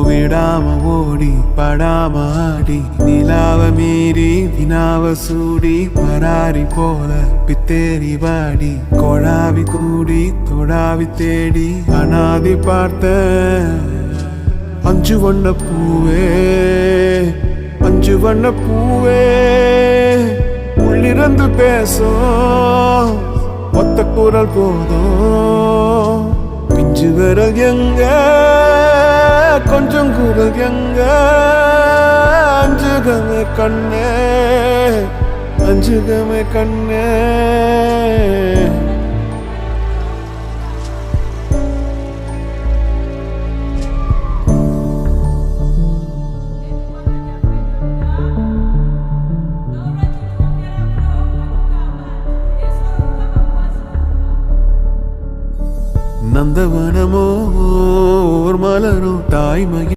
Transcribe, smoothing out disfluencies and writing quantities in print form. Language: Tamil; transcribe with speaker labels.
Speaker 1: விடாம ஓடி படாம ஆடி நிலாவ மீறி வினாவ சூடி பராரி போல பித்தேரி வாடி கொழாவி கூடி தொடாவி தேடி அனாதி பார்த்த அஞ்சு வண்ண பூவே அஞ்சு வண்ண பூவே உள்ளிருந்து பேசும் ஒத்த குரல் போதும் பிஞ்சு விரல் எங்க கொஞ்சம் குரல் எங்க அஞ்சுகமே கண்ணே அஞ்சுகமே கண்ணே நந்தவனமோ மலரும் தாய்மகி